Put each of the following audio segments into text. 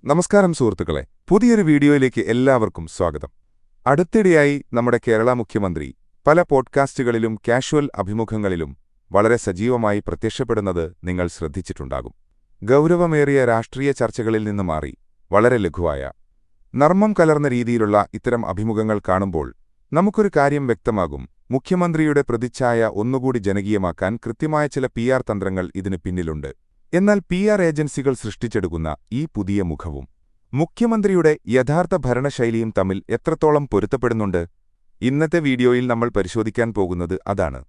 നമസ്കാരം സുഹൃത്തുക്കളെ, പുതിയൊരു വീഡിയോയിലേക്ക് എല്ലാവർക്കും സ്വാഗതം. അടുത്തിടെയായി നമ്മുടെ കേരള മുഖ്യമന്ത്രി പല പോഡ്കാസ്റ്റുകളിലും കാഷ്വൽ അഭിമുഖങ്ങളിലും വളരെ സജീവമായി പ്രത്യക്ഷപ്പെടുന്നത് നിങ്ങൾ ശ്രദ്ധിച്ചിട്ടുണ്ടാകും. ഗൗരവമേറിയ രാഷ്ട്രീയ ചർച്ചകളിൽ നിന്ന് മാറി വളരെ ലഘുവായ, നർമ്മം കലർന്ന രീതിയിലുള്ള ഇത്തരം അഭിമുഖങ്ങൾ കാണുമ്പോൾ നമുക്കൊരു കാര്യം വ്യക്തമാകും: മുഖ്യമന്ത്രിയുടെ പ്രതിച്ഛായ ഒന്നുകൂടി ജനകീയമാക്കാൻ കൃത്യമായ ചില PR തന്ത്രങ്ങൾ ഇതിന് പിന്നിലുണ്ട്. എന്നാൽ PR ഏജൻസികൾ സൃഷ്ടിച്ചെടുക്കുന്ന ഈ പുതിയ മുഖവും മുഖ്യമന്ത്രിയുടെ യഥാർത്ഥ ഭരണശൈലിയും തമ്മിൽ എത്രത്തോളം പൊരുത്തപ്പെടുന്നുണ്ട്? ഇന്നത്തെ വീഡിയോയിൽ നമ്മൾ പരിശോധിക്കാൻ പോകുന്നത് അതാണ്.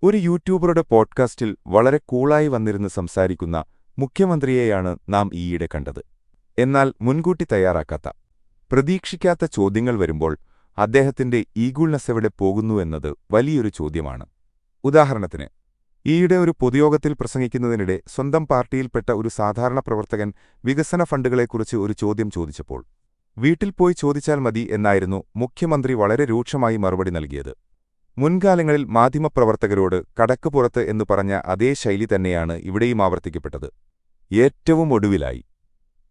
ഒരു യൂട്യൂബറുടെ പോഡ്കാസ്റ്റിൽ വളരെ കൂളായി വന്നിരുന്ന് സംസാരിക്കുന്ന മുഖ്യമന്ത്രിയെയാണ് നാം ഈയിടെ കണ്ടത്. എന്നാൽ മുൻകൂട്ടി തയ്യാറാക്കാത്ത, പ്രതീക്ഷിക്കാത്ത ചോദ്യങ്ങൾ വരുമ്പോൾ അദ്ദേഹത്തിന്റെ ഈഗുൾനെസ് എവിടെ പോകുന്നു എന്നത് വലിയൊരു ചോദ്യമാണ്. ഉദാഹരണത്തിന്, ഈയിടെ ഒരു പൊതുയോഗത്തിൽ പ്രസംഗിക്കുന്നതിനിടെ സ്വന്തം പാർട്ടിയിൽപ്പെട്ട ഒരു സാധാരണ പ്രവർത്തകൻ വികസന ഫണ്ടുകളെക്കുറിച്ച് ഒരു ചോദ്യം ചോദിച്ചപ്പോൾ വീട്ടിൽ പോയി ചോദിച്ചാൽ മതി എന്നായിരുന്നു മുഖ്യമന്ത്രി വളരെ രൂക്ഷമായി മറുപടി നൽകിയത്. മുൻകാലങ്ങളിൽ മാധ്യമപ്രവർത്തകരോട് കടക്ക് പുറത്ത് എന്നു പറഞ്ഞ അതേ ശൈലി തന്നെയാണ് ഇവിടെയും ആവർത്തിക്കപ്പെട്ടത്. ഏറ്റവും ഒടുവിലായി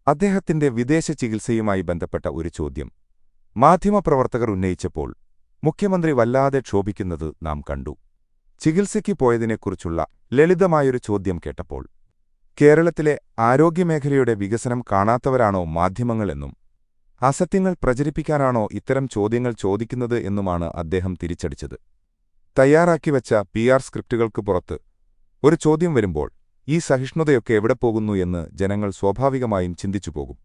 അദ്ദേഹത്തിന്റെ വിദേശ ചികിത്സയുമായി ബന്ധപ്പെട്ട ഒരു ചോദ്യം മാധ്യമപ്രവർത്തകർ ഉന്നയിച്ചപ്പോൾ മുഖ്യമന്ത്രി വല്ലാതെ ക്ഷോഭിക്കുന്നത് നാം കണ്ടു. ചികിത്സയ്ക്ക് പോയതിനെക്കുറിച്ചുള്ള ലളിതമായൊരു ചോദ്യം കേട്ടപ്പോൾ കേരളത്തിലെ ആരോഗ്യമേഖലയുടെ വികസനം കാണാത്തവരാണോ മാധ്യമങ്ങളെന്നും അസത്യങ്ങൾ പ്രചരിപ്പിക്കാനാണോ ഇത്തരം ചോദ്യങ്ങൾ ചോദിക്കുന്നത് എന്നുമാണ് അദ്ദേഹം തിരിച്ചടിച്ചത്. തയ്യാറാക്കിവെച്ച PR സ്ക്രിപ്റ്റുകൾക്ക് പുറത്ത് ഒരു ചോദ്യം വരുമ്പോൾ ഈ സഹിഷ്ണുതയൊക്കെ എവിടെ പോകുന്നു എന്ന് ജനങ്ങൾ സ്വാഭാവികമായും ചിന്തിച്ചുപോകും.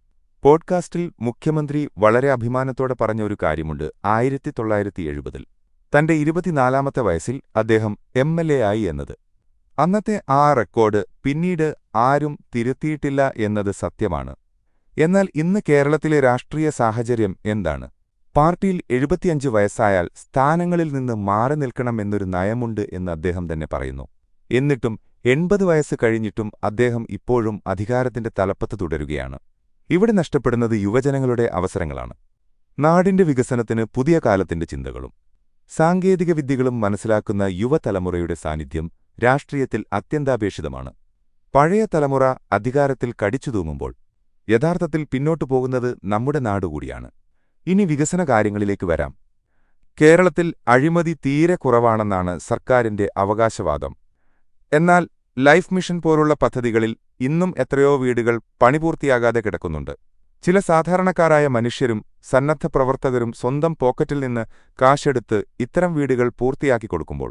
പോഡ്കാസ്റ്റിൽ മുഖ്യമന്ത്രി വളരെ അഭിമാനത്തോടെ പറഞ്ഞ ഒരു കാര്യമുണ്ട്. 1970-ൽ തന്റെ 24ാമത്തെ വയസ്സിൽ അദ്ദേഹം MLA ആയി എന്നത്. അന്നത്തെ ആ റെക്കോർഡ് പിന്നീട് ആരും തിരുത്തിയിട്ടില്ല എന്നത് സത്യമാണ്. എന്നാൽ ഇന്ന് കേരളത്തിലെ രാഷ്ട്രീയ സാഹചര്യം എന്താണ്? പാർട്ടിയിൽ 75 വയസ്സായാൽ സ്ഥാനങ്ങളിൽ നിന്ന് മാറി നിൽക്കണമെന്നൊരു നയമുണ്ട് എന്ന് അദ്ദേഹം തന്നെ പറയുന്നു. എന്നിട്ടും 80 വയസ്സ് കഴിഞ്ഞിട്ടും അദ്ദേഹം ഇപ്പോഴും അധികാരത്തിന്റെ തലപ്പത്ത് തുടരുകയാണ്. ഇവിടെ നഷ്ടപ്പെടുന്നത് യുവജനങ്ങളുടെ അവസരങ്ങളാണ്. നാടിന്റെ വികസനത്തിന് പുതിയ കാലത്തിന്റെ ചിന്തകളും സാങ്കേതികവിദ്യകളും മനസ്സിലാക്കുന്ന യുവതലമുറയുടെ സാന്നിധ്യം രാഷ്ട്രീയത്തിൽ അത്യന്താപേക്ഷിതമാണ്. പഴയ തലമുറ അധികാരത്തിൽ കടിച്ചുതൂങ്ങുമ്പോൾ യഥാർത്ഥത്തിൽ പിന്നോട്ടു പോകുന്നത് നമ്മുടെ നാടുകൂടിയാണ്. ഇനി വികസന കാര്യങ്ങളിലേക്ക് വരാം. കേരളത്തിൽ അഴിമതി തീരെ കുറവാണെന്നാണ് സർക്കാരിന്റെ അവകാശവാദം. എന്നാൽ ലൈഫ് മിഷൻ പോലുള്ള പദ്ധതികളിൽ ഇന്നും എത്രയോ വീടുകൾ പണിപൂർത്തിയാകാതെ കിടക്കുന്നുണ്ട്. ചില സാധാരണക്കാരായ മനുഷ്യരും സന്നദ്ധ പ്രവർത്തകരും സ്വന്തം പോക്കറ്റിൽ നിന്ന് കാശെടുത്ത് ഇത്തരം വീടുകൾ പൂർത്തിയാക്കി കൊടുക്കുമ്പോൾ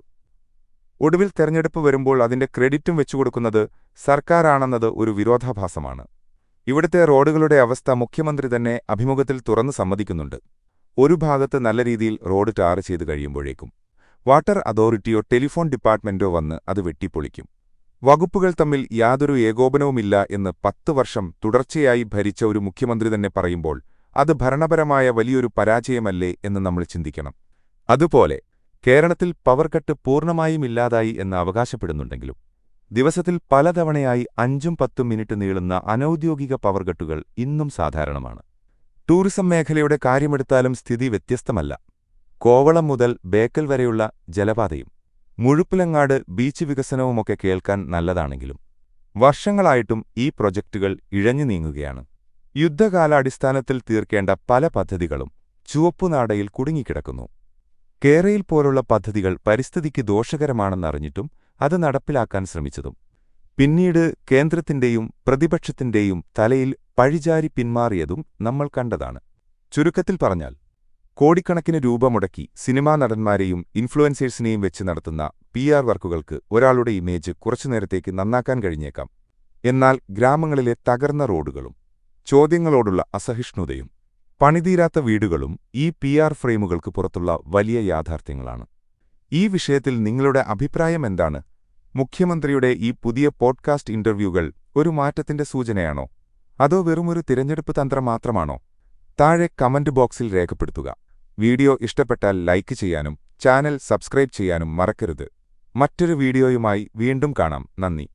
ഒടുവിൽ തെരഞ്ഞെടുപ്പ് വരുമ്പോൾ അതിന്റെ ക്രെഡിറ്റും വെച്ചുകൊടുക്കുന്നത് സർക്കാരാണെന്നത് ഒരു വിരോധാഭാസമാണ്. ഇവിടുത്തെ റോഡുകളുടെ അവസ്ഥ മുഖ്യമന്ത്രി തന്നെ അഭിമുഖത്തിൽ തുറന്നു സമ്മതിക്കുന്നുണ്ട്. ഒരു ഭാഗത്ത് നല്ല രീതിയിൽ റോഡ് ടാർ ചെയ്തു കഴിയുമ്പോഴേക്കും വാട്ടർ അതോറിറ്റിയോ ടെലിഫോൺ ഡിപ്പാർട്ട്മെന്റോ വന്ന് അത് വെട്ടിപ്പൊളിക്കും. വകുപ്പുകൾ തമ്മിൽ യാതൊരു ഏകോപനവുമില്ല എന്ന് 10 വർഷം തുടർച്ചയായി ഭരിച്ച ഒരു മുഖ്യമന്ത്രി തന്നെ പറയുമ്പോൾ അത് ഭരണപരമായ വലിയൊരു പരാജയമല്ലേ എന്ന് നമ്മൾ ചിന്തിക്കണം. അതുപോലെ കേരളത്തിൽ പവർ കട്ട് പൂർണ്ണമായും ഇല്ലാതായി എന്ന് അവകാശപ്പെടുന്നുണ്ടെങ്കിലും ദിവസത്തിൽ പലതവണയായി 5-10 മിനിറ്റ് നീളുന്ന അനൗദ്യോഗിക പവർ കട്ടുകൾ ഇന്നും സാധാരണമാണ്. ടൂറിസം മേഖലയുടെ കാര്യമെടുത്താലും സ്ഥിതി വ്യത്യസ്തമല്ല. കോവളം മുതൽ ബേക്കൽ വരെയുള്ള ജലപാതയും മുഴുപ്പിലങ്ങാട് ബീച്ച് വികസനവുമൊക്കെ കേൾക്കാൻ നല്ലതാണെങ്കിലും വർഷങ്ങളായിട്ടും ഈ പ്രൊജക്ടുകൾ ഇഴഞ്ഞു നീങ്ങുകയാണ്. യുദ്ധകാലാടിസ്ഥാനത്തിൽ തീർക്കേണ്ട പല പദ്ധതികളും ചുവപ്പുനാടയിൽ കുടുങ്ങിക്കിടക്കുന്നു. കേരയിൽ പോലുള്ള പദ്ധതികൾ പരിസ്ഥിതിക്ക് ദോഷകരമാണെന്നറിഞ്ഞിട്ടും അത് നടപ്പിലാക്കാൻ ശ്രമിച്ചതും പിന്നീട് കേന്ദ്രത്തിന്റെയും പ്രതിപക്ഷത്തിന്റെയും തലയിൽ പഴിചാരി പിന്മാറിയതും നമ്മൾ കണ്ടതാണ്. ചുരുക്കത്തിൽ പറഞ്ഞാൽ, കോടിക്കണക്കിന് രൂപ മുടക്കി സിനിമാ നടന്മാരെയും ഇൻഫ്ലുവൻസേഴ്സിനെയും വെച്ച് നടത്തുന്ന PR വർക്കുകൾക്ക് ഒരാളുടെ ഇമേജ് കുറച്ചുനേരത്തേക്ക് നന്നാക്കാൻ കഴിഞ്ഞേക്കാം. എന്നാൽ ഗ്രാമങ്ങളിലെ തകർന്ന റോഡുകളും ചോദ്യങ്ങളോടുള്ള അസഹിഷ്ണുതയും പണിതീരാത്ത വീടുകളും ഈ PR ഫ്രെയിമുകൾക്ക് പുറത്തുള്ള വലിയ യാഥാർത്ഥ്യങ്ങളാണ്. ഈ വിഷയത്തിൽ നിങ്ങളുടെ അഭിപ്രായം എന്താണ്? മുഖ്യമന്ത്രിയുടെ ഈ പുതിയ പോഡ്കാസ്റ്റ് ഇന്റർവ്യൂകൾ ഒരു മാറ്റത്തിന്റെ സൂചനയാണോ? അതോ വെറുമൊരു തിരഞ്ഞെടുപ്പ് തന്ത്രം മാത്രമാണോ? താഴെ കമന്റ് ബോക്സിൽ രേഖപ്പെടുത്തുക. വീഡിയോ ഇഷ്ടപ്പെട്ടാൽ ലൈക്ക് ചെയ്യാനും ചാനൽ സബ്സ്ക്രൈബ് ചെയ്യാനും മറക്കരുത്. മറ്റൊരു വീഡിയോയുമായി വീണ്ടും കാണാം. നന്ദി.